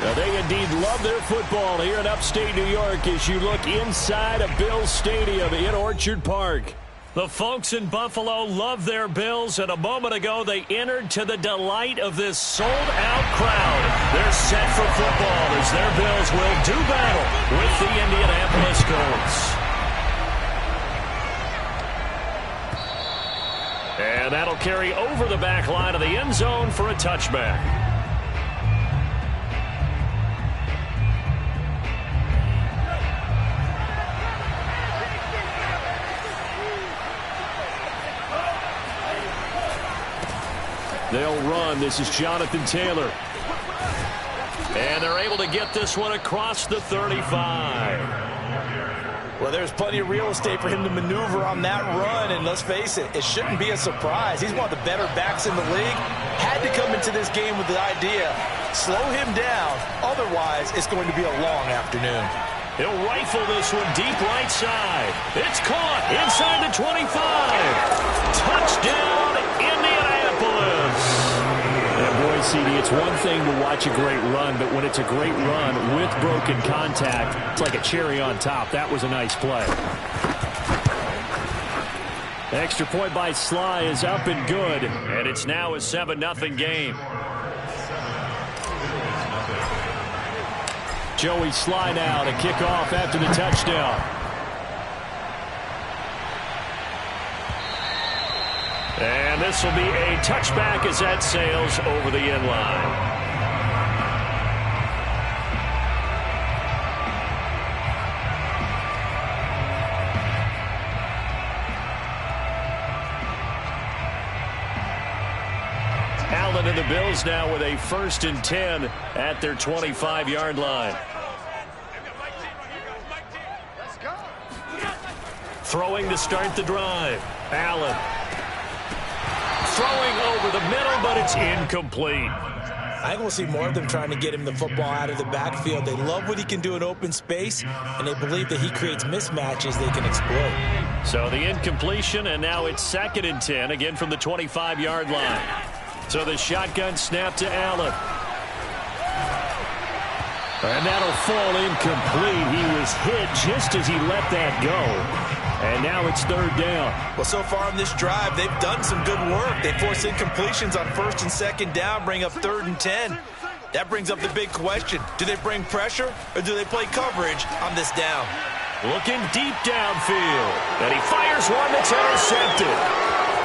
Now, they indeed love their football here in upstate New York as you look inside of Bills Stadium in Orchard Park. The folks in Buffalo love their Bills, and a moment ago they entered to the delight of this sold-out crowd. They're set for football as their Bills will do battle with the Indianapolis Colts. And that'll carry over the back line of the end zone for a touchback. They'll run. This is Jonathan Taylor. And they're able to get this one across the 35. Well, there's plenty of real estate for him to maneuver on that run, and let's face it, it shouldn't be a surprise. He's one of the better backs in the league. Had to come into this game with the idea, slow him down, otherwise it's going to be a long afternoon. He'll rifle this one deep right side. It's caught inside the 25. Touchdown, Indianapolis. And boy, CD, it's one thing to watch a great run, but when it's a great run with broken contact, it's like a cherry on top. That was a nice play. Extra point by Sly is up and good, and it's now a 7-0 game. Joey Sly now to kick off after the touchdown. And this will be a touchback as that sails over the end line. Allen and the Bills now with a 1st and 10 at their 25-yard line. Throwing to start the drive. Allen. Throwing over the middle, but it's incomplete. I think we'll see more of them trying to get him the football out of the backfield. They love what he can do in open space, and they believe that he creates mismatches they can exploit. So the incompletion, and now it's 2nd and 10, again from the 25-yard line. So the shotgun snap to Allen. And that'll fall incomplete. He was hit just as he let that go. And now it's 3rd down. Well, so far on this drive, they've done some good work. They force incompletions on 1st and 2nd down, bring up 3rd and 10. That brings up the big question. Do they bring pressure or do they play coverage on this down? Looking deep downfield. And he fires one that's intercepted.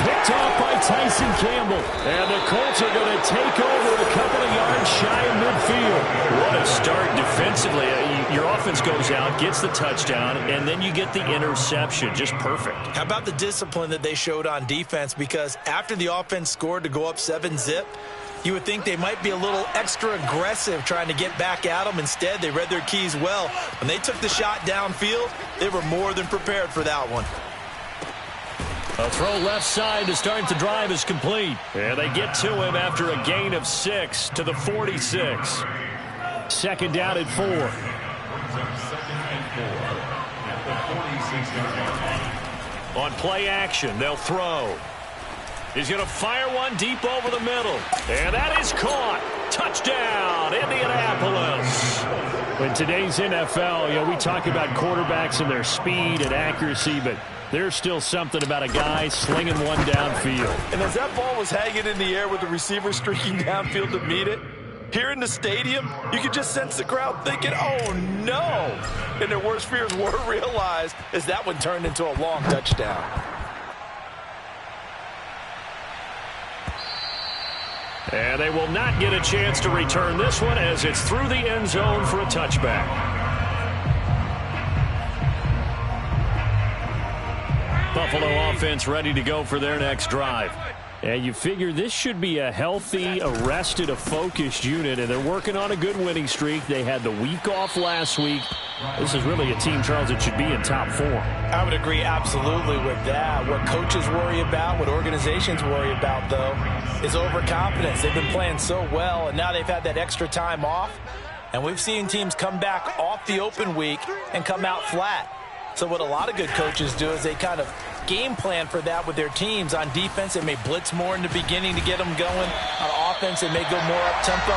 Picked off by Tyson Campbell. And the Colts are going to take over a couple of yards shy of midfield. What a start defensively. Your offense goes out, gets the touchdown, and then you get the interception. Just perfect. How about the discipline that they showed on defense? Because after the offense scored to go up 7-zip, you would think they might be a little extra aggressive trying to get back at them. Instead, they read their keys well. When they took the shot downfield, they were more than prepared for that one. A throw left side to start the drive is complete. And they get to him after a gain of 6 to the 46. 2nd down at 4. On play action, they'll throw. He's going to fire one deep over the middle. And that is caught. Touchdown, Indianapolis. In today's NFL, we talk about quarterbacks and their speed and accuracy, but there's still something about a guy slinging one downfield. And as that ball was hanging in the air with the receiver streaking downfield to meet it, here in the stadium, you could just sense the crowd thinking, oh, no. And their worst fears were realized as that one turned into a long touchdown. And they will not get a chance to return this one as it's through the end zone for a touchback. Buffalo offense ready to go for their next drive. And you figure this should be a healthy, a rested, a focused unit, and they're working on a good winning streak. They had the week off last week. This is really a team, Charles, that should be in top 4. I would agree absolutely with that. What coaches worry about, what organizations worry about, though, is overconfidence. They've been playing so well, and now they've had that extra time off. And we've seen teams come back off the open week and come out flat. So what a lot of good coaches do is they kind of game plan for that with their teams. On defense, they may blitz more in the beginning to get them going. On offense, they may go more up-tempo.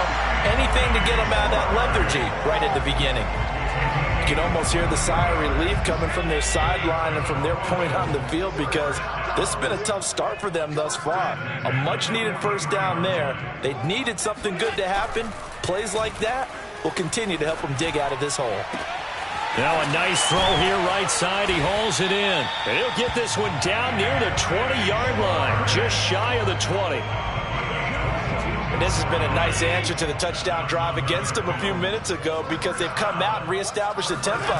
Anything to get them out of that lethargy right at the beginning. You can almost hear the sigh of relief coming from their sideline and from their point on the field because this has been a tough start for them thus far. A much-needed first down there. They needed something good to happen. Plays like that will continue to help them dig out of this hole. Now a nice throw here right side. He hauls it in. And he'll get this one down near the 20-yard line, just shy of the 20. And this has been a nice answer to the touchdown drive against them a few minutes ago because they've come out and reestablished the tempo.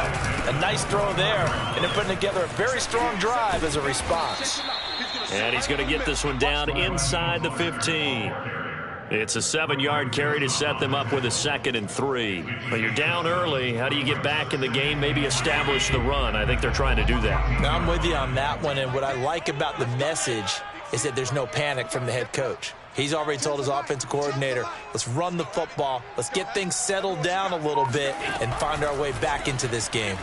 A nice throw there, and they're putting together a very strong drive as a response. And he's going to get this one down inside the 15. It's a 7-yard carry to set them up with a 2nd and 3. But you're down early. How do you get back in the game, maybe establish the run? I think they're trying to do that. Now, I'm with you on that one, and what I like about the message is that there's no panic from the head coach. He's already told his offensive coordinator, let's run the football, let's get things settled down a little bit and find our way back into this game.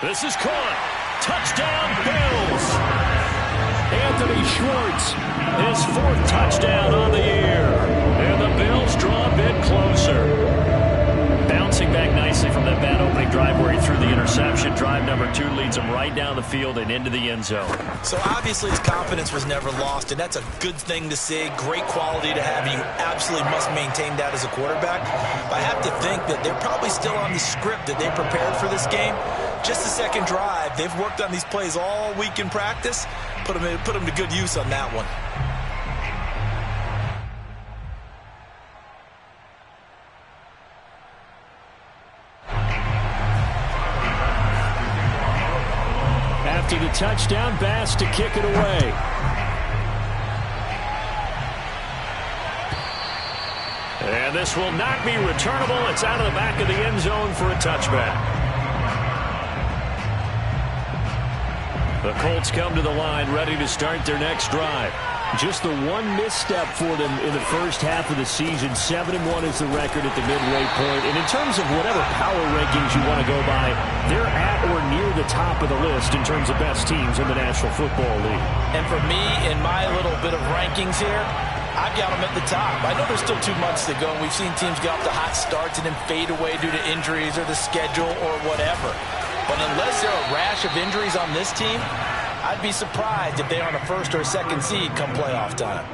This is caught. Touchdown, Bills. Anthony Schwartz, his 4th touchdown on the year. And the Bills draw a bit closer. Bouncing back nicely from that bad opening drive where he threw the interception. Drive number 2 leads him right down the field and into the end zone. So obviously his confidence was never lost, and that's a good thing to see. Great quality to have. You absolutely must maintain that as a quarterback. But I have to think that they're probably still on the script that they prepared for this game. Just the second drive. They've worked on these plays all week in practice. Put them to good use on that one. After the touchdown, Bass to kick it away. And this will not be returnable. It's out of the back of the end zone for a touchback. The Colts come to the line, ready to start their next drive. Just the one misstep for them in the first half of the season. 7-1 is the record at the midway point. And in terms of whatever power rankings you want to go by, they're at or near the top of the list in terms of best teams in the National Football League. And for me, in my little bit of rankings here, I've got them at the top. I know there's still 2 months to go, and we've seen teams get off to hot starts and then fade away due to injuries or the schedule or whatever. But unless there are a rash of injuries on this team, I'd be surprised if they're on a 1st or 2nd seed come playoff time.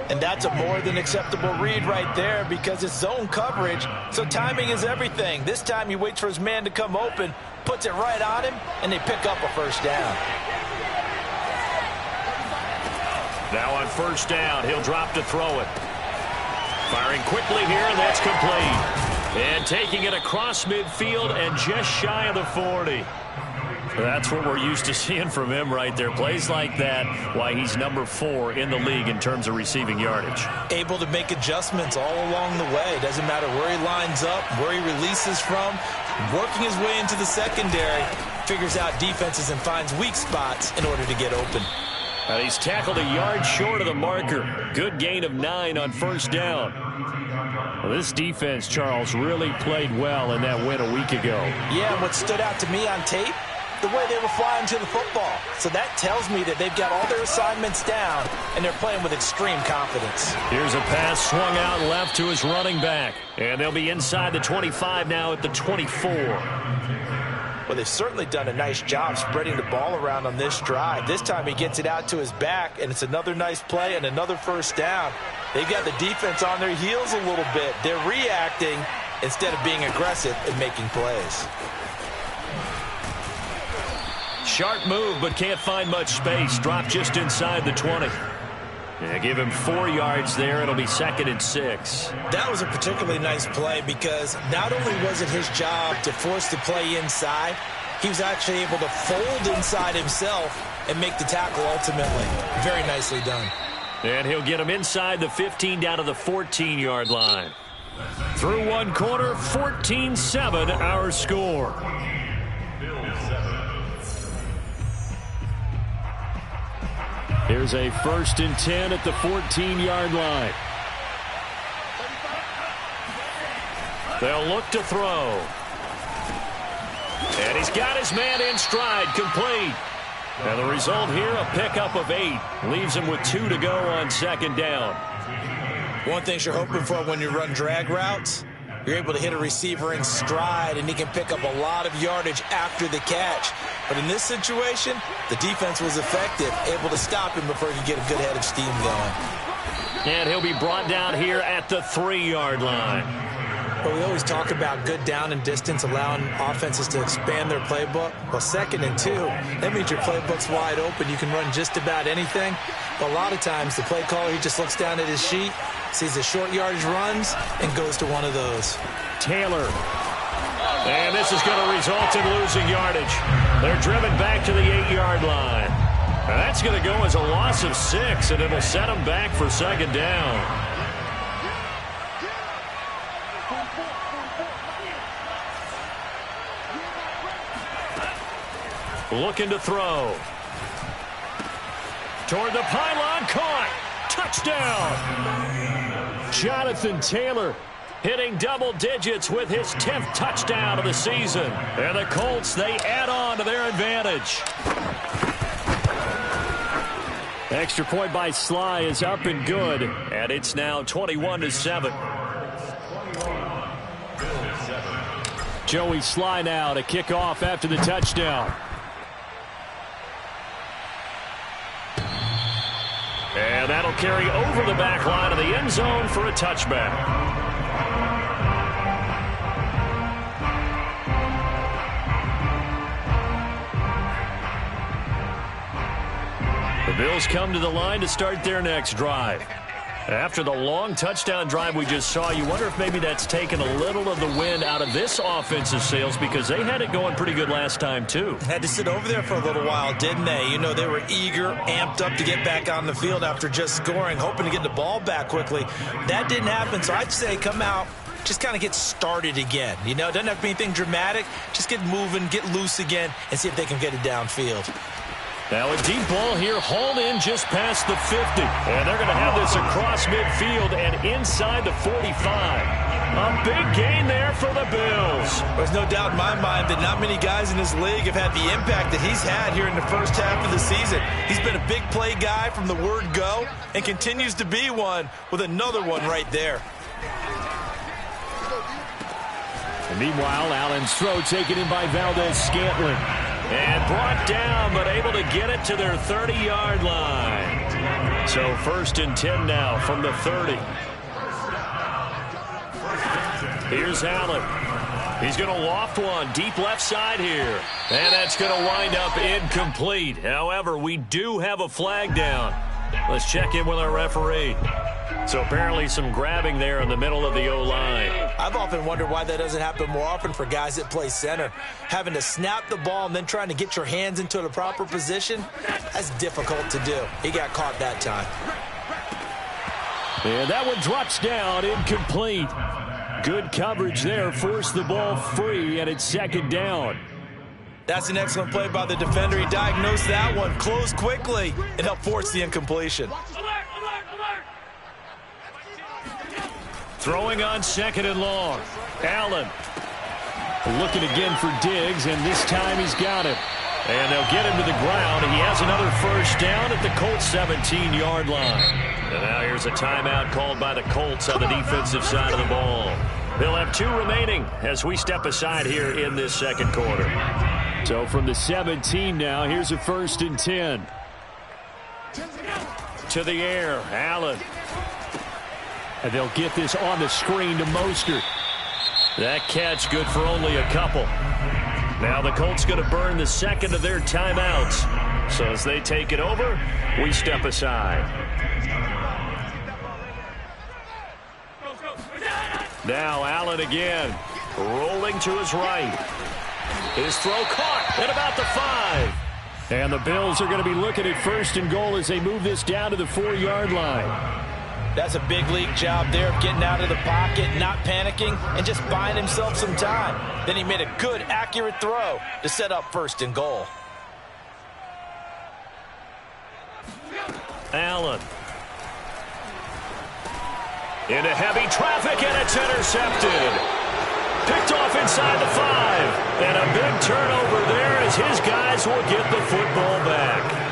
And that's a more than acceptable read right there because it's zone coverage, so timing is everything. This time he waits for his man to come open, puts it right on him, and they pick up a first down. Now on first down, he'll drop to throw it. Firing quickly here, and that's complete. And taking it across midfield and just shy of the 40. That's what we're used to seeing from him right there. Plays like that, why he's number 4 in the league in terms of receiving yardage. Able to make adjustments all along the way. Doesn't matter where he lines up, where he releases from. Working his way into the secondary, figures out defenses and finds weak spots in order to get open. He's tackled a yard short of the marker. Good gain of 9 on first down. Well, this defense, Charles, really played well in that win a week ago. Yeah, and what stood out to me on tape, the way they were flying to the football. So that tells me that they've got all their assignments down, and they're playing with extreme confidence. Here's a pass swung out left to his running back. And they'll be inside the 25 now at the 24. Well, they've certainly done a nice job spreading the ball around on this drive. This time he gets it out to his back, and it's another nice play and another first down. They've got the defense on their heels a little bit. They're reacting instead of being aggressive and making plays. Sharp move, but can't find much space. Drop just inside the 20. Yeah, give him 4 yards there. It'll be 2nd and 6. That was a particularly nice play because not only was it his job to force the play inside, he was actually able to fold inside himself and make the tackle ultimately. Very nicely done. And he'll get him inside the 15 down to the 14-yard line. Through one quarter, 14-7 our score. Here's a 1st and 10 at the 14-yard line. They'll look to throw. And he's got his man in stride, complete. And the result here, a pickup of 8. Leaves him with 2 to go on second down. One thing you're hoping for when you run drag routes, you're able to hit a receiver in stride, and he can pick up a lot of yardage after the catch. But in this situation, the defense was effective, able to stop him before he could get a good head of steam going. And he'll be brought down here at the 3-yard line. But we always talk about good down and distance, allowing offenses to expand their playbook. Well, 2nd and 2, that means your playbook's wide open. You can run just about anything. But a lot of times, the play caller, he just looks down at his sheet, sees the short yardage runs, and goes to one of those. Taylor. And this is going to result in losing yardage. They're driven back to the 8-yard line. And that's going to go as a loss of 6, and it'll set them back for second down. Looking to throw. Toward the pylon, caught. Touchdown. Jonathan Taylor hitting double digits with his 10th touchdown of the season. And the Colts, they add on to their advantage. Extra point by Sly is up and good, and it's now 21-7. Joey Sly now to kick off after the touchdown. And that'll carry over the back line of the end zone for a touchback. The Bills come to the line to start their next drive. After the long touchdown drive we just saw, you wonder if maybe that's taken a little of the wind out of this offensive sails, because they had it going pretty good last time, too. Had to sit over there for a little while, didn't they? You know, they were eager, amped up to get back on the field after just scoring, hoping to get the ball back quickly. That didn't happen, so I'd say come out, just kind of get started again. You know, it doesn't have to be anything dramatic. Just get moving, get loose again, and see if they can get it downfield. Now a deep ball here, hauled in just past the 50. And they're going to have this across midfield and inside the 45. A big gain there for the Bills. There's no doubt in my mind that not many guys in this league have had the impact that he's had here in the first half of the season. He's been a big play guy from the word go and continues to be one with another one right there. And meanwhile, Allen's throw taken in by Valdez-Scantling. And brought down, but able to get it to their 30-yard line. So 1st and 10 now from the 30. Here's Allen. He's going to loft one deep left side here. And that's going to wind up incomplete. However, we do have a flag down. Let's check in with our referee. So apparently some grabbing there in the middle of the O-line. I've often wondered why that doesn't happen more often for guys that play center. Having to snap the ball and then trying to get your hands into the proper position, that's difficult to do. He got caught that time. And that one drops down, incomplete. Good coverage there, forced the ball free, and it's 2nd down. That's an excellent play by the defender. He diagnosed that one, closed quickly, and helped force the incompletion. Throwing on 2nd and long. Allen looking again for Diggs, and this time he's got him. And they'll get him to the ground. He has another first down at the Colts 17-yard line. And now here's a timeout called by the Colts on the defensive side of the ball. They'll have 2 remaining as we step aside here in this second quarter. So from the 17 now, here's a 1st and 10. To the air, Allen. And they'll get this on the screen to Mostert. That catch good for only a couple. Now the Colts going to burn the 2nd of their timeouts. So as they take it over, we step aside. Now Allen again, rolling to his right. His throw caught at about the 5. And the Bills are going to be looking at 1st and goal as they move this down to the 4-yard line. That's a big league job there of getting out of the pocket, not panicking, and just buying himself some time. Then he made a good, accurate throw to set up 1st and goal. Allen. Into heavy traffic, and it's intercepted. Picked off inside the 5. And a big turnover there as his guys will get the football back.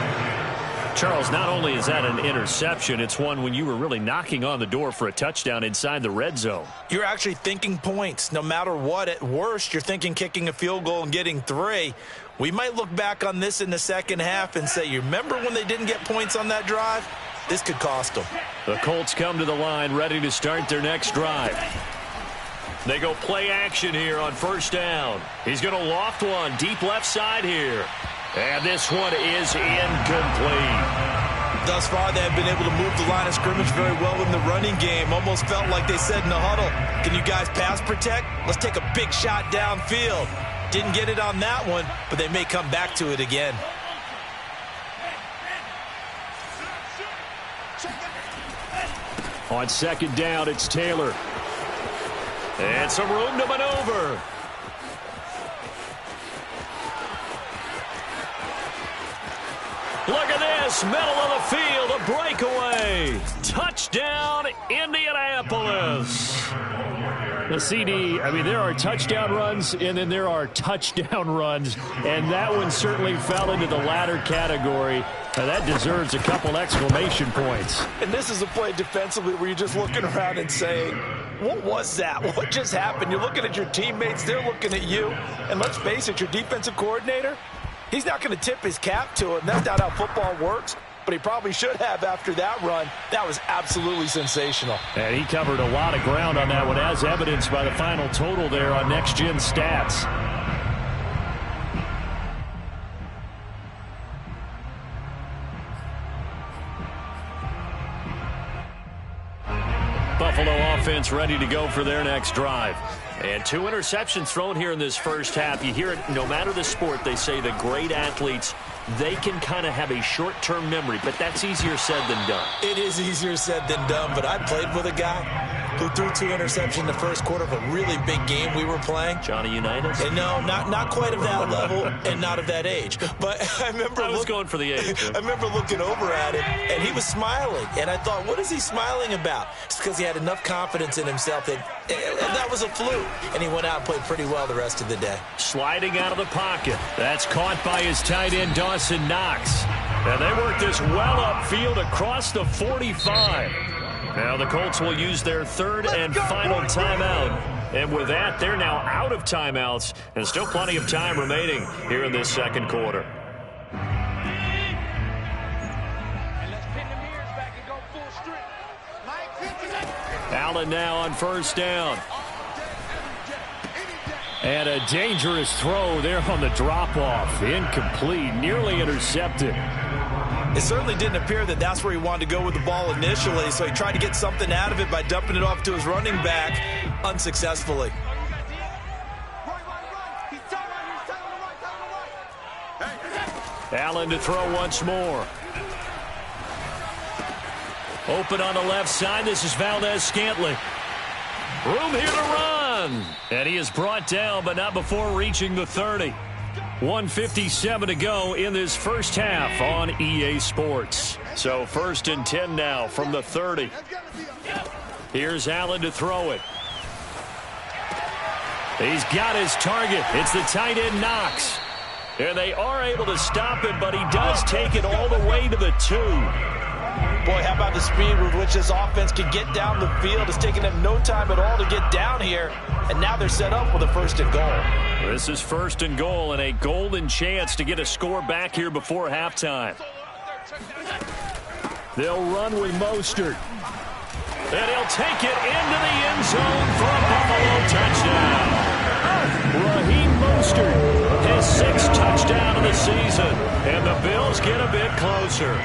Charles, not only is that an interception, it's one when you were really knocking on the door for a touchdown inside the red zone. You're actually thinking points. No matter what, at worst, you're thinking kicking a field goal and getting 3. We might look back on this in the second half and say, you remember when they didn't get points on that drive? This could cost them. The Colts come to the line ready to start their next drive. They go play action here on first down. He's going to loft one deep left side here. And this one is incomplete. Thus far, they have been able to move the line of scrimmage very well in the running game. Almost felt like they said in the huddle, can you guys pass protect? Let's take a big shot downfield. Didn't get it on that one, but they may come back to it again. On second down, it's Taylor. And some room to maneuver. Look at this, middle of the field, a breakaway. Touchdown, Indianapolis. The CD, I mean, there are touchdown runs, and then there are touchdown runs, and that one certainly fell into the latter category. Now, that deserves a couple exclamation points. And this is a play defensively where you're just looking around and saying, what was that? What just happened? You're looking at your teammates, they're looking at you, and let's face it, your defensive coordinator, he's not going to tip his cap to it. That's not how football works, but he probably should have after that run. That was absolutely sensational. And he covered a lot of ground on that one, as evidenced by the final total there on Next Gen Stats. Buffalo offense ready to go for their next drive. And 2 interceptions thrown here in this first half. You hear it, no matter the sport, they say the great athletes, they can kind of have a short-term memory, but that's easier said than done. It is easier said than done, but I played with a guy who threw 2 interceptions in the first quarter of a really big game we were playing. Johnny Unitas? And no, not quite of that level and not of that age. But I remember I was going for the age. I remember looking over at him, and he was smiling. And I thought, what is he smiling about? It's because he had enough confidence in himself that was a fluke. And he went out and played pretty well the rest of the day. Sliding out of the pocket. That's caught by his tight end, Dawson Knox. And they work this well upfield across the 45. Now the Colts will use their third and final timeout. And with that, they're now out of timeouts. And still plenty of time remaining here in this second quarter. Allen now on first down. And a dangerous throw there on the drop-off. Incomplete, nearly intercepted. It certainly didn't appear that that's where he wanted to go with the ball initially, so he tried to get something out of it by dumping it off to his running back unsuccessfully. Allen to throw once more. Open on the left side. This is Valdez-Scantling. Room here to run. And he is brought down, but not before reaching the 30. 1:57 to go in this first half on EA Sports. So 1st and 10 now from the 30. Here's Allen to throw it. He's got his target. It's the tight end Knox. And they are able to stop it, but he does take it all the way to the 2. Boy, how about the speed with which this offense can get down the field? It's taken them no time at all to get down here, and now they're set up with a 1st and goal. This is 1st and goal and a golden chance to get a score back here before halftime. They'll run with Mostert. And he'll take it into the end zone for a Buffalo touchdown. Raheem Mostert, his 6th touchdown of the season, and the Bills get a bit closer.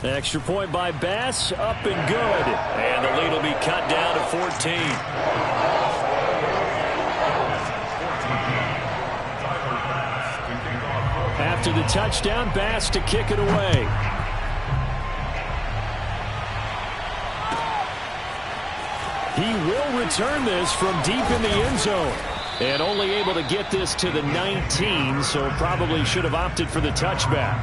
Extra point by Bass, up and good. And the lead will be cut down to 14. After the touchdown, Bass to kick it away. He will return this from deep in the end zone. And only able to get this to the 19, so probably should have opted for the touchback.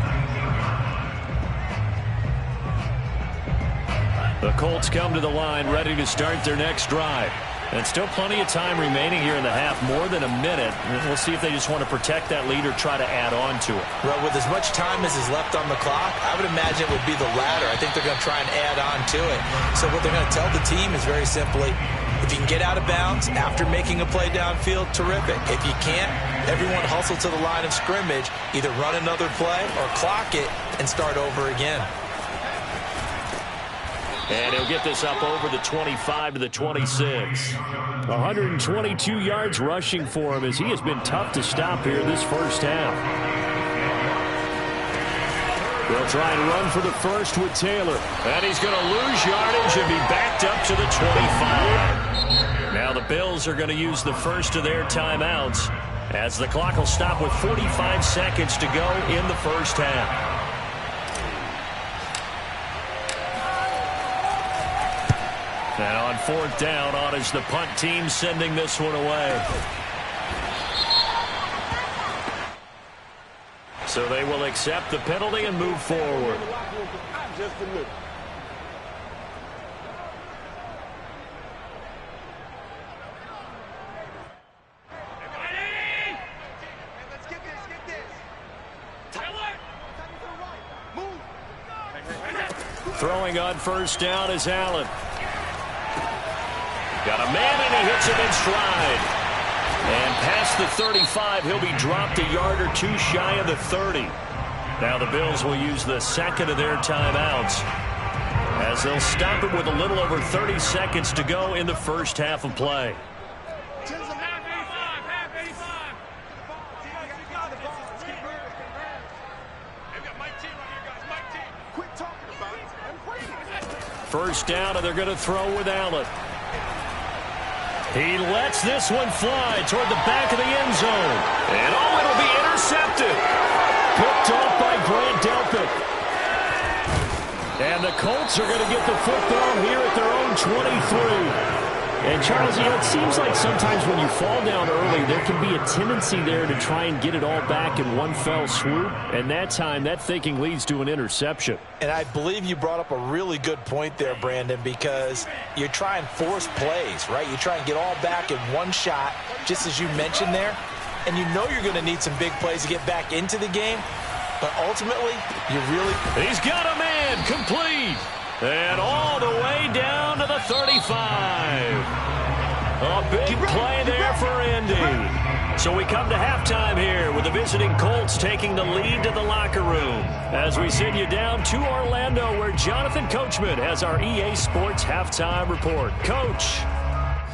The Colts come to the line ready to start their next drive. And still plenty of time remaining here in the half, more than a minute. We'll see if they just want to protect that lead or try to add on to it. Well, with as much time as is left on the clock, I would imagine it would be the latter. I think they're going to try and add on to it. So what they're going to tell the team is very simply, if you can get out of bounds after making a play downfield, terrific. If you can't, everyone hustle to the line of scrimmage, either run another play or clock it and start over again. And he'll get this up over the 25 to the 26. 122 yards rushing for him as he has been tough to stop here this first half. They'll try and run for the first with Taylor. And he's going to lose yardage and be backed up to the 25. Now the Bills are going to use the first of their timeouts as the clock will stop with 45 seconds to go in the first half. Now on fourth down, on is the punt team sending this one away. So they will accept the penalty and move forward. Throwing on first down is Allen. Got a man, and he hits him in stride. And past the 35, he'll be dropped a yard or two shy of the 30. Now the Bills will use the second of their timeouts as they'll stop it with a little over 30 seconds to go in the first half of play. First down, and they're going to throw with Allen. He lets this one fly toward the back of the end zone. And it'll be intercepted. Picked off by Grant Delpit. And the Colts are going to get the football here at their own 23. And Charles, it seems like sometimes when you fall down early, there can be a tendency there to try and get it all back in one fell swoop. And that time, that thinking leads to an interception. And I believe you brought up a really good point there, Brandon, because you try and force plays, right? You try and get all back in one shot, just as you mentioned there. And you know you're going to need some big plays to get back into the game. But ultimately, you really... He's got a man complete. And all the way down to the 35. A big play there for Indy. So we come to halftime here with the visiting Colts taking the lead to the locker room as we send you down to Orlando where Jonathan Coachman has our EA Sports halftime report. Coach.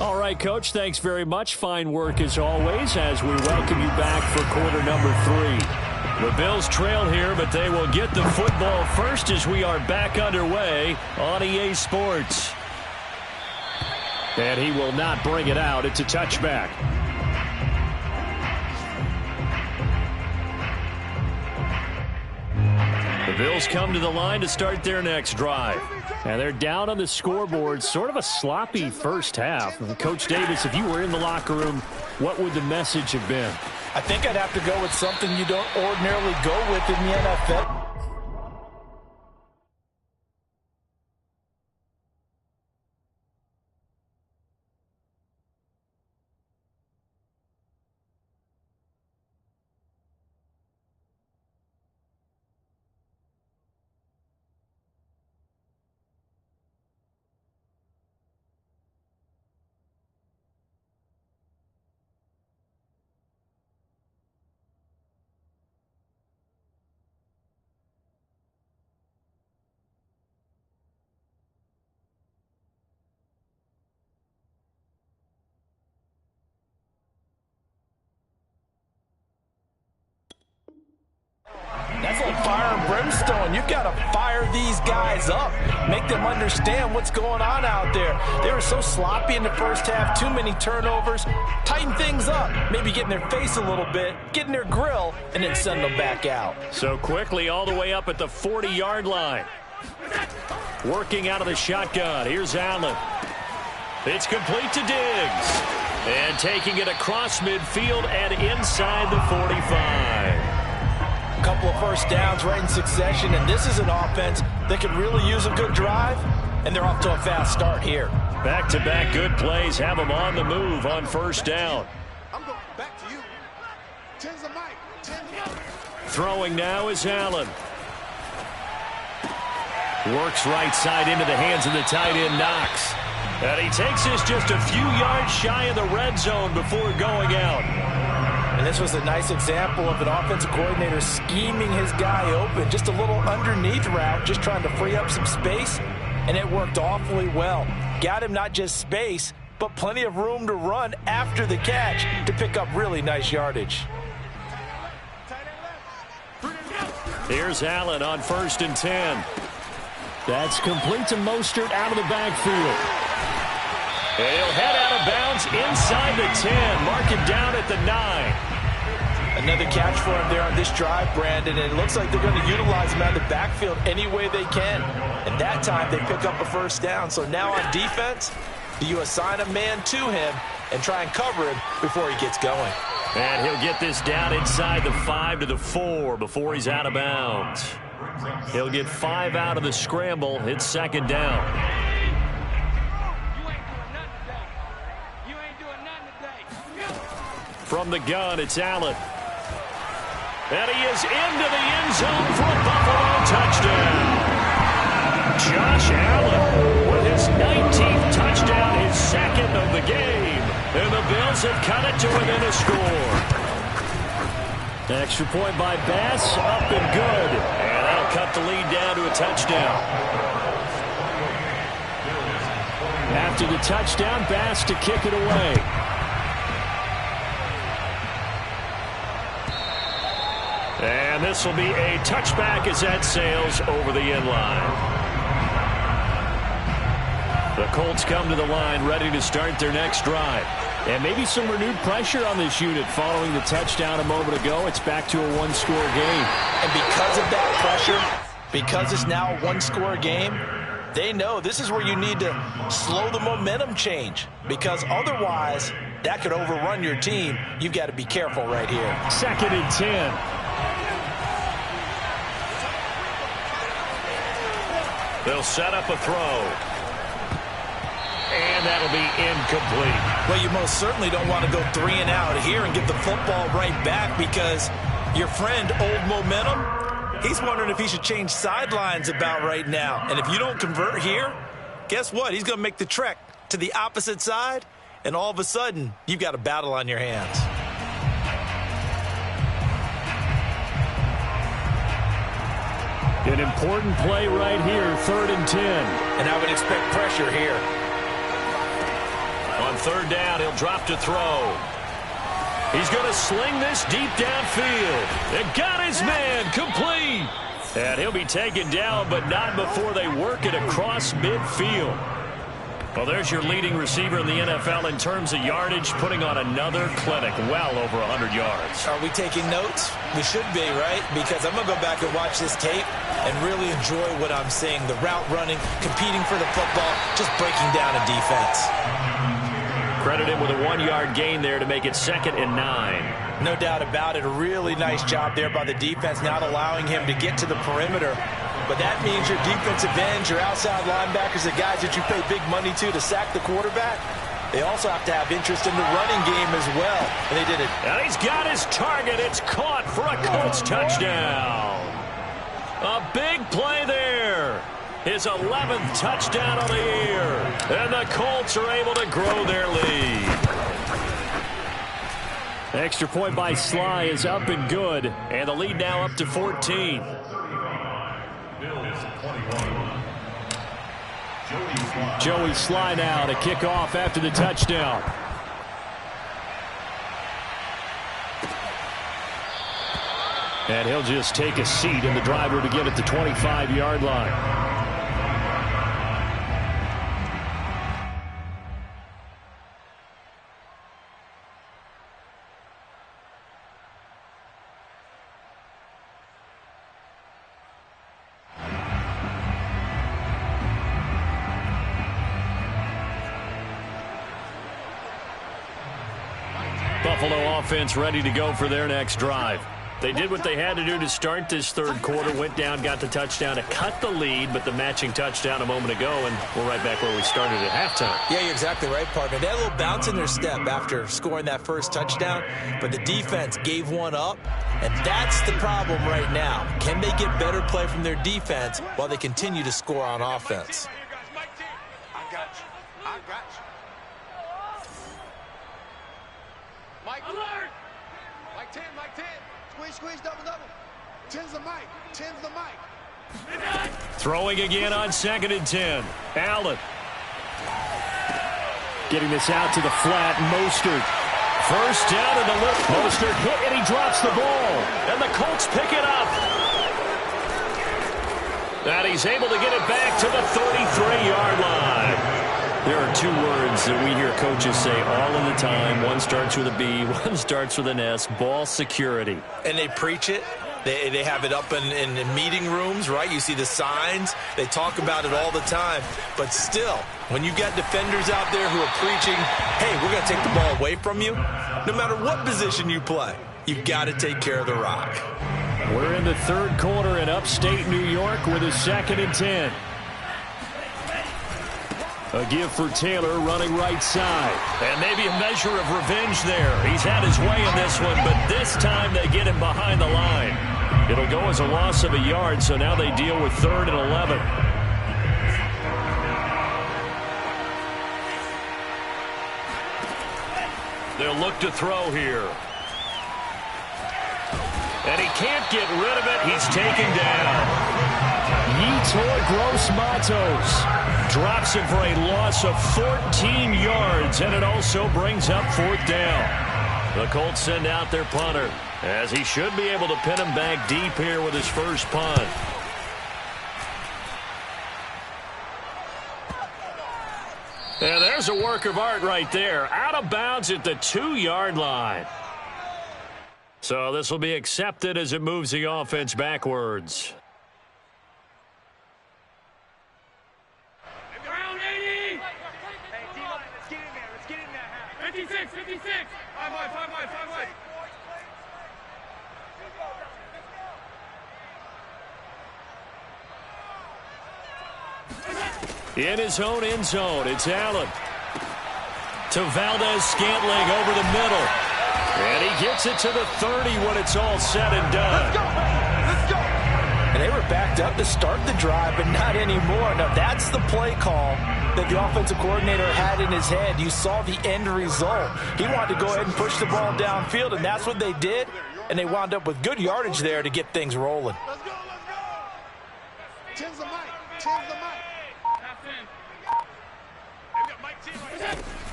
All right, Coach, thanks very much. Fine work as always as we welcome you back for quarter number 3. The Bills trail here, but they will get the football first as we are back underway on EA Sports. And he will not bring it out. It's a touchback. The Bills come to the line to start their next drive. And they're down on the scoreboard. Sort of a sloppy first half. Coach Davis, if you were in the locker room, what would the message have been? I think I'd have to go with something you don't ordinarily go with in the NFL. That's like fire and brimstone. You've got to fire these guys up, make them understand what's going on out there. They were so sloppy in the first half, too many turnovers. Tighten things up, maybe get in their face a little bit, get in their grill, and then send them back out. So quickly all the way up at the 40-yard line. Working out of the shotgun. Here's Allen. It's complete to Diggs. And taking it across midfield and inside the 45. Couple of first downs right in succession, and this is an offense that could really use a good drive. and they're off to a fast start here. Back-to-back good plays have them on the move on first down. I'm going back to you. Tens of Mike. Throwing now is Allen. Works right side into the hands of the tight end, Knox. And he takes this just a few yards shy of the red zone before going out. And this was a nice example of an offensive coordinator scheming his guy open. Just a little underneath route, just trying to free up some space. And it worked awfully well. Got him not just space, but plenty of room to run after the catch to pick up really nice yardage. Here's Allen on 1st and 10. That's complete to Mostert out of the backfield. And he'll head out of bounds inside the 10. Mark him down at the 9. Another catch for him there on this drive, Brandon, and it looks like they're going to utilize him out of the backfield any way they can. And that time they pick up a first down. So now on defense, you assign a man to him and try and cover him before he gets going. And he'll get this down inside the 5 to the 4 before he's out of bounds. He'll get 5 out of the scramble. It's 2nd down. From the gun, it's Allen. And he is into the end zone for a Buffalo touchdown. Josh Allen with his 19th touchdown, his 2nd of the game. And the Bills have cut it to within a score. Extra point by Bass, up and good. And that'll cut the lead down to a touchdown. After the touchdown, Bass to kick it away. And this will be a touchback as that sails over the end line. The Colts come to the line ready to start their next drive. And maybe some renewed pressure on this unit following the touchdown a moment ago. It's back to a one-score game. And because of that pressure, because it's now a one-score game, they know this is where you need to slow the momentum change. Because otherwise, that could overrun your team. You've got to be careful right here. 2nd and 10. They'll set up a throw. And that'll be incomplete. Well, you most certainly don't want to go 3 and out here and get the football right back because your friend, Old Momentum, he's wondering if he should change sidelines about right now. And if you don't convert here, guess what? He's going to make the trek to the opposite side, and all of a sudden, you've got a battle on your hands. An important play right here, 3rd and 10. And I would expect pressure here. On 3rd down, he'll drop to throw. He's going to sling this deep downfield. And got his man complete. And he'll be taken down, but not before they work it across midfield. Well, there's your leading receiver in the NFL in terms of yardage, putting on another clinic, well over 100 yards. Are we taking notes? We should be, right? Because I'm going to go back and watch this tape and really enjoy what I'm seeing. The route running, competing for the football, just breaking down a defense. Credit him with a 1-yard gain there to make it 2nd and 9. No doubt about it. A really nice job there by the defense, not allowing him to get to the perimeter. But that means your defensive ends, your outside linebackers, the guys that you pay big money to sack the quarterback, they also have to have interest in the running game as well. And they did it. And he's got his target. It's caught for a Colts touchdown. A big play there. His 11th touchdown of the year. And the Colts are able to grow their lead. Extra point by Sly is up and good. And the lead now up to 14. Joey Sly now to kick off after the touchdown. And he'll just take a seat in the driver to get at the 25-yard line. Buffalo offense ready to go for their next drive. They did what they had to do to start this third quarter, went down, got the touchdown to cut the lead, but the matching touchdown a moment ago, and we're right back where we started at halftime. Yeah, you're exactly right, partner. They had a little bounce in their step after scoring that first touchdown, but the defense gave one up, and that's the problem right now. Can they get better play from their defense while they continue to score on offense? I got you. I got you. Mike alert! Mike 10, Mike 10. Squeeze, double. 10's the Mike. 10's the Mike. Throwing again on 2nd and 10. Allen. Getting this out to the flat. Mostert. First down in the loop. Mostert hit and he drops the ball. And the Colts pick it up. And he's able to get it back to the 33-yard line. There are two words that we hear coaches say all of the time. One starts with a B, one starts with an S. Ball security. And they preach it. They have it up in meeting rooms, right? You see the signs. They talk about it all the time. But still, when you've got defenders out there who are preaching, hey, we're going to take the ball away from you, no matter what position you play, you've got to take care of the rock. We're in the third quarter in upstate New York with a 2nd and 10. A give for Taylor running right side. And maybe a measure of revenge there. He's had his way in this one, but this time they get him behind the line. It'll go as a loss of a yard, so now they deal with 3rd and 11. They'll look to throw here. And he can't get rid of it. He's taken down. Yetur Gross-Matos drops him for a loss of 14 yards, and it also brings up 4th down. The Colts send out their punter, as he should be able to pin him back deep here with his first punt. And there's a work of art right there. Out of bounds at the 2-yard line. So this will be accepted as it moves the offense backwards. Around 80. Hey, D-line, let's get in there. Let's get in there. 56. 5 wide. In his own end zone, it's Allen. To Valdez-Scantling over the middle. And he gets it to the 30 when it's all said and done. Let's go. And they were backed up to start the drive, but not anymore. Now, that's the play call that the offensive coordinator had in his head. You saw the end result. He wanted to go ahead and push the ball downfield, and that's what they did. And they wound up with good yardage there to get things rolling. Let's go. 10's the Mike. 10's the Mike.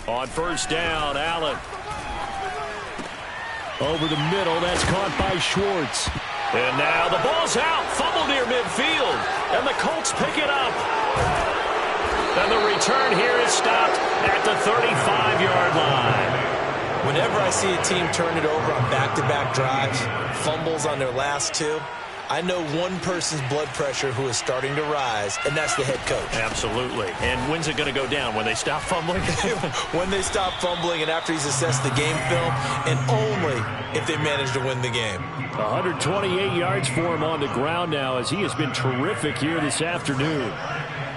On first down, Allen. Over the middle, that's caught by Schwartz. And now the ball's out, fumble near midfield, and the Colts pick it up. And the return here is stopped at the 35-yard line. Whenever I see a team turn it over on back-to-back drives, fumbles on their last two, I know one person's blood pressure who is starting to rise, and that's the head coach. Absolutely. And when's it going to go down? When they stop fumbling? When they stop fumbling and after he's assessed the game film, and only if they manage to win the game. 128 yards for him on the ground now, as he has been terrific here this afternoon.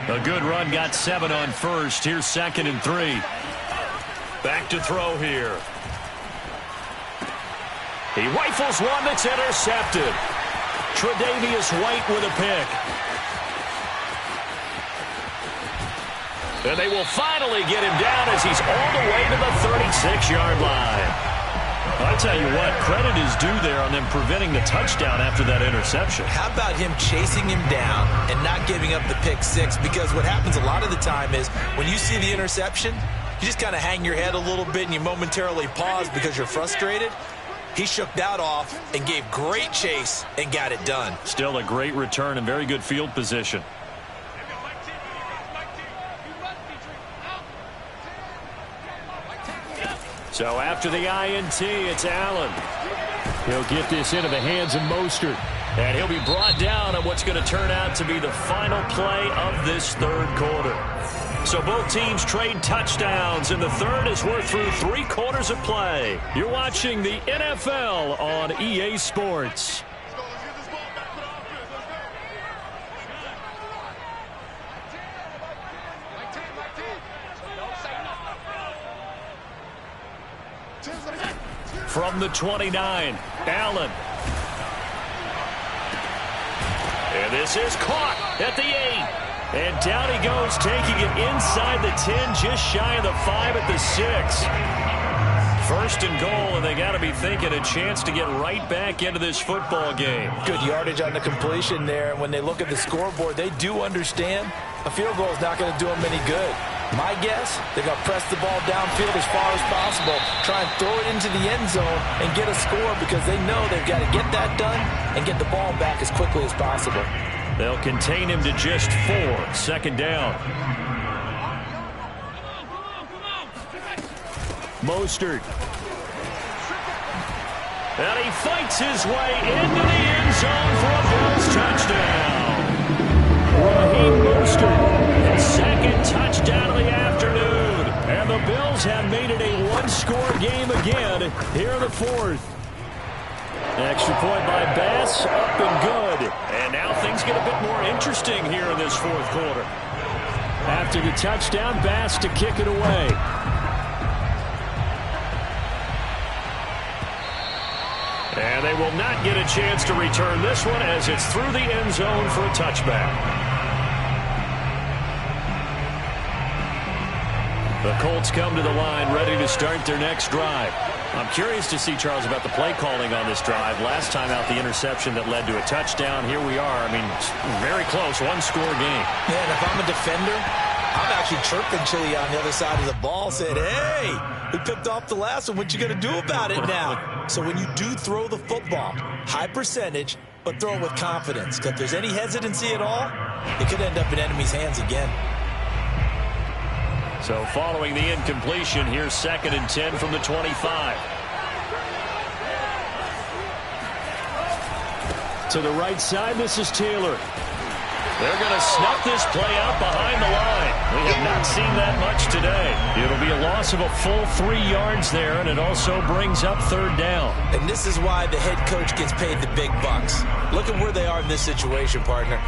A good run, got 7 on first. Here's 2nd and 3. Back to throw here. He rifles one that's intercepted. Tre'Davious White with a pick. And they will finally get him down as he's all the way to the 36-yard line. I tell you what, credit is due there on them preventing the touchdown after that interception. How about him chasing him down and not giving up the pick six? Because what happens a lot of the time is when you see the interception, you just kind of hang your head a little bit and you momentarily pause because you're frustrated. He shook that off and gave great chase and got it done. Still a great return and very good field position. So after the INT, it's Allen. He'll get this into the hands of Mostert. And he'll be brought down on what's going to turn out to be the final play of this third quarter. So both teams trade touchdowns, and the third as we're through 3 quarters of play. You're watching the NFL on EA Sports. From the 29, Allen. And this is caught at the 8. And down he goes, taking it inside the 10, just shy of the 5 at the 6. First and goal, and they got to be thinking a chance to get right back into this football game. Good yardage on the completion there. And when they look at the scoreboard, they do understand a field goal is not going to do them any good. My guess, they're going to press the ball downfield as far as possible, try and throw it into the end zone and get a score because they know they've got to get that done and get the ball back as quickly as possible. They'll contain him to just 4. Second down. Mostert. And he fights his way into the end zone for a Bills touchdown. Raheem Mostert, his second touchdown of the afternoon. And the Bills have made it a one-score game again here in the fourth. Extra point by Bass, up and good. And now things get a bit more interesting here in this fourth quarter. After the touchdown, Bass to kick it away. And they will not get a chance to return this one as it's through the end zone for a touchback. The Colts come to the line ready to start their next drive. I'm curious to see, Charles, about the play calling on this drive. Last time out, the interception that led to a touchdown. Here we are. I mean, very close, one-score game. Yeah, and if I'm a defender, I'm actually chirping Chili on the other side of the ball, saying, hey, we picked off the last one. What you going to do about it now? So when you do throw the football, high percentage, but throw it with confidence. Because if there's any hesitancy at all, it could end up in enemy's hands again. So following the incompletion, here's 2nd and 10 from the 25. To the right side, this is Taylor. They're going to snuff this play out behind the line. We have not seen that much today. It'll be a loss of a full 3 yards there, and it also brings up 3rd down. And this is why the head coach gets paid the big bucks. Look at where they are in this situation, partner.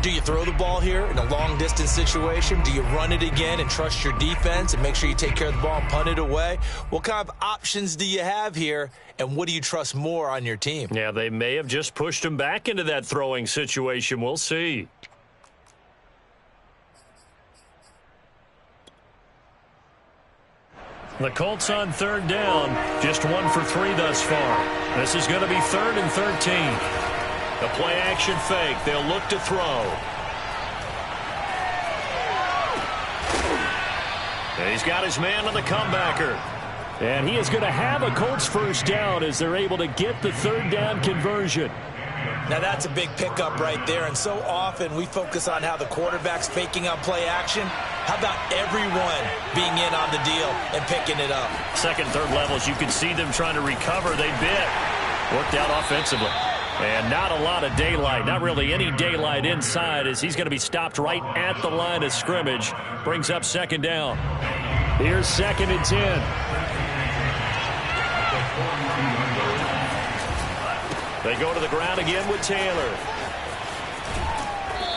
Do you throw the ball here in a long-distance situation? Do you run it again and trust your defense and make sure you take care of the ball and punt it away? What kind of options do you have here, and what do you trust more on your team? Yeah, they may have just pushed him back into that throwing situation. We'll see. The Colts on 3rd down, just 1 for 3 thus far. This is going to be 3rd and 13. The play-action fake. They'll look to throw. And he's got his man on the comebacker. And he is going to have a Colts first down as they're able to get the 3rd down conversion. Now that's a big pickup right there, and so often we focus on how the quarterback's faking on play action. How about everyone being in on the deal and picking it up? 2nd, 3rd levels, you can see them trying to recover. They bit. Worked out offensively. And not a lot of daylight, not really any daylight inside as he's going to be stopped right at the line of scrimmage. Brings up 2nd down. Here's 2nd and 10. They go to the ground again with Taylor.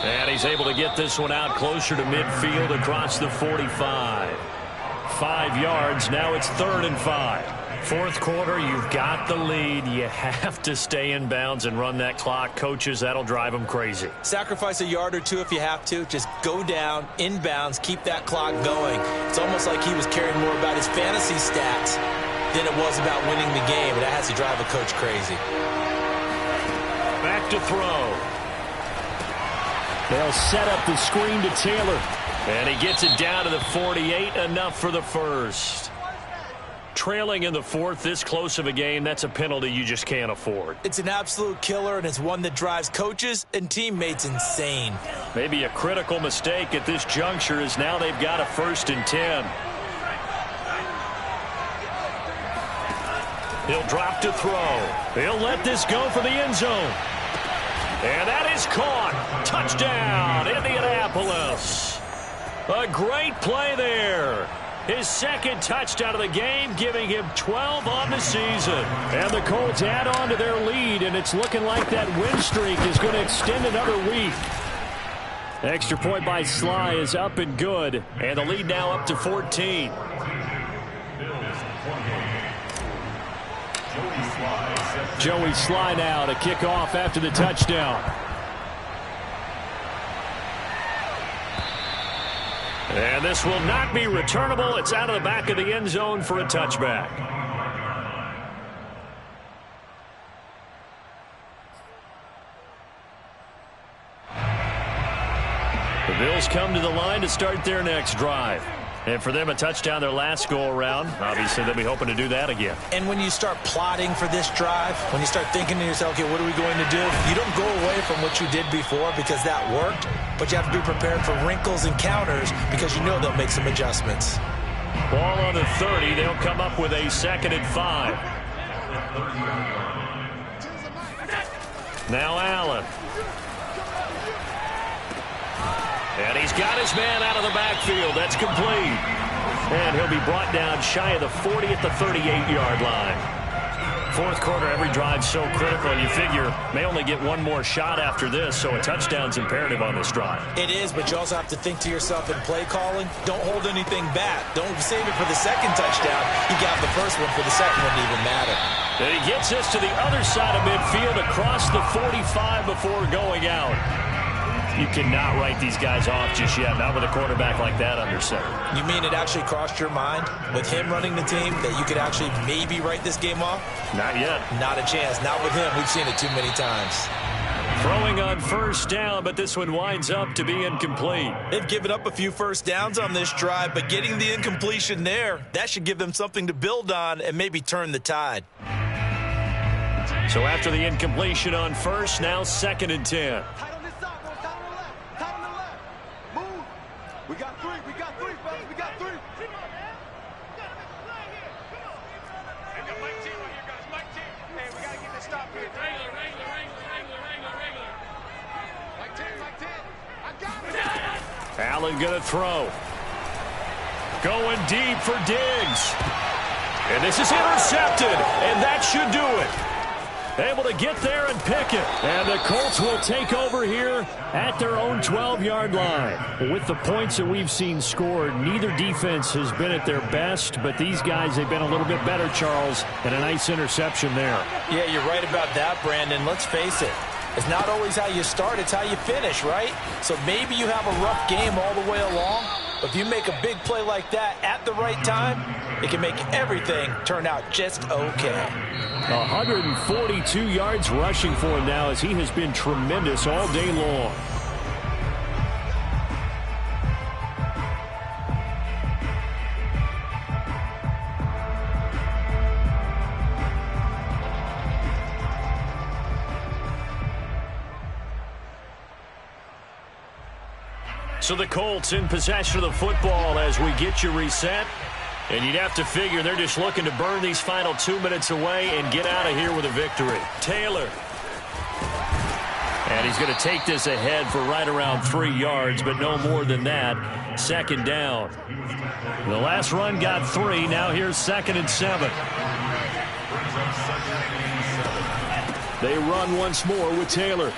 And he's able to get this one out closer to midfield across the 45. 5 yards, now it's 3rd and 5. Fourth quarter, you've got the lead. You have to stay in bounds and run that clock. Coaches, that'll drive them crazy. Sacrifice a yard or 2 if you have to. Just go down, in bounds, keep that clock going. It's almost like he was caring more about his fantasy stats than it was about winning the game. And that has to drive a coach crazy. Back to throw. They'll set up the screen to Taylor. And he gets it down to the 48, enough for the first. Trailing in the fourth, this close of a game, that's a penalty you just can't afford. It's an absolute killer, and it's one that drives coaches and teammates insane. Maybe a critical mistake at this juncture is now they've got a 1st and 10. He'll drop to throw. He'll let this go for the end zone. And that is caught. Touchdown, Indianapolis. A great play there. His second touchdown of the game, giving him 12 on the season. And the Colts add on to their lead, and it's looking like that win streak is going to extend another week. Extra point by Sly is up and good, and the lead now up to 14. Joey Sly now to kick off after the touchdown. And this will not be returnable. It's out of the back of the end zone for a touchback. The Bills come to the line to start their next drive. And for them, a touchdown their last go-around. Obviously, they'll be hoping to do that again. And when you start plotting for this drive, when you start thinking to yourself, okay, what are we going to do? You don't go away from what you did before because that worked, but you have to be prepared for wrinkles and counters because you know they'll make some adjustments. Ball on the 30. They'll come up with a 2nd and 5. Now Allen. And he's got his man out of the backfield. That's complete. And he'll be brought down shy of the 40 at the 38-yard line. Fourth quarter, every drive's so critical, and you figure may only get one more shot after this, so a touchdown's imperative on this drive. It is, but you also have to think to yourself in play calling, don't hold anything back. Don't save it for the second touchdown. You got the first one for the second one to even matter. And he gets us to the other side of midfield across the 45 before going out. You cannot write these guys off just yet, not with a quarterback like that under center. You mean it actually crossed your mind with him running the team that you could actually maybe write this game off? Not yet. Not a chance. Not with him. We've seen it too many times. Throwing on first down, but this one winds up to be incomplete. They've given up a few first downs on this drive, but getting the incompletion there, that should give them something to build on and maybe turn the tide. So after the incompletion on first, now 2nd and 10. We got three, fellas. We got three. Hey, got Mike T right here, guys. Mike T. Hey, we got to get this stop here. Wrangler. Mike 10. I got it. Allen going to throw. Going deep for Diggs. And this is intercepted, and that should do it. Able to get there and pick it. And the Colts will take over here at their own 12-yard line. With the points that we've seen scored, neither defense has been at their best, but these guys, they've been a little bit better, Charles, and a nice interception there. Yeah, you're right about that, Brandon. Let's face it. It's not always how you start, it's how you finish, right? So maybe you have a rough game all the way along, but if you make a big play like that at the right time, it can make everything turn out just okay. 142 yards rushing for him now as he has been tremendous all day long. So the Colts in possession of the football as we get you reset. And you'd have to figure they're just looking to burn these final 2 minutes away and get out of here with a victory. Taylor. And he's going to take this ahead for right around 3 yards, but no more than that. 2nd down. The last run got 3. Now here's 2nd and 7. They run once more with Taylor.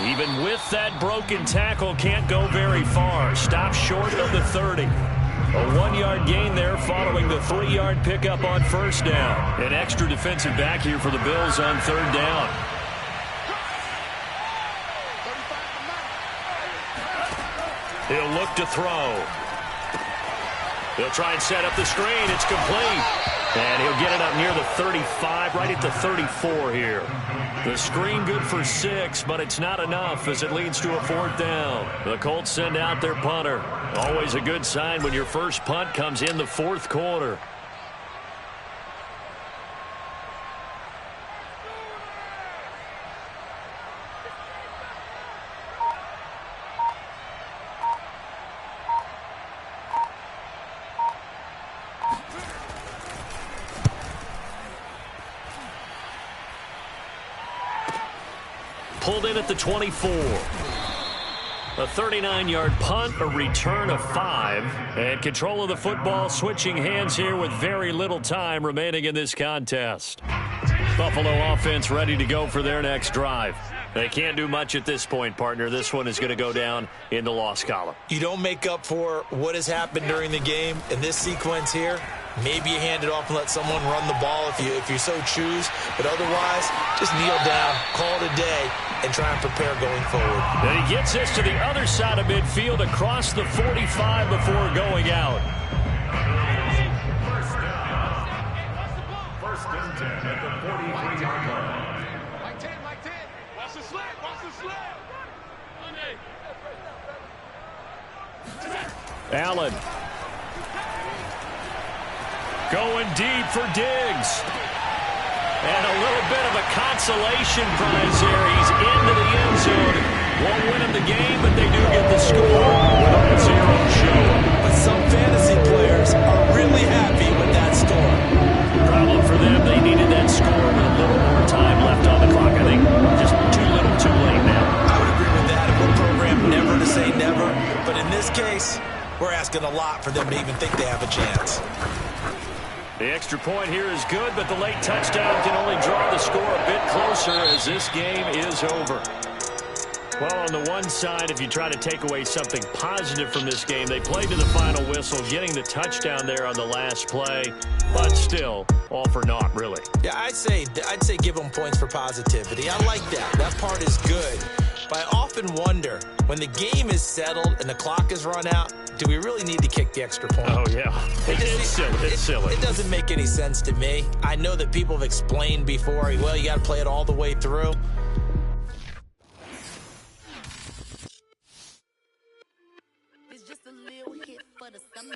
Even with that broken tackle, can't go very far. Stops short of the 30. A 1-yard gain there following the 3-yard pickup on first down. An extra defensive back here for the Bills on 3rd down. He'll look to throw. He'll try and set up the screen. It's complete. And he'll get it up near the 35, right at the 34 here. The screen good for 6, but it's not enough as it leads to a 4th down. The Colts send out their punter. Always a good sign when your first punt comes in the 4th quarter. pulled in at the 24. A 39-yard punt, a return of 5, and control of the football switching hands here with very little time remaining in this contest. Buffalo offense ready to go for their next drive. They can't do much at this point, partner. This one is going to go down in the loss column. You don't make up for what has happened during the game in this sequence here. Maybe you hand it off and let someone run the ball if you so choose. But otherwise, just kneel down, call it a day, and try and prepare going forward. And he gets this to the other side of midfield across the 45 before going out. First and 10 at the 43-yard line. Mike 10, Mike 10. Watch the sled, watch the sled. Allen. Going deep for Diggs. And a little bit of a consolation prize here. He's into the end zone. Won't win him the game, but they do get the score with a 0 show. But some fantasy players are really happy with that score. Problem for them, they needed that score with a little more time left on the clock. I think just too little, too late now. I would agree with that. We're programmed never to say never. But in this case, we're asking a lot for them to even think they have a chance. The extra point here is good, but the late touchdown can only draw the score a bit closer as this game is over. Well, on the one side, if you try to take away something positive from this game, they played to the final whistle, getting the touchdown there on the last play, but still, all for naught, really. Yeah, I'd say give them points for positivity. I like that. That part is good. But I often wonder, when the game is settled and the clock is run out, do we really need to kick the extra point? Oh, yeah. It's silly. It's silly. It doesn't make any sense to me. I know that people have explained before, well, you got to play it all the way through. It's just a little hit for the summer.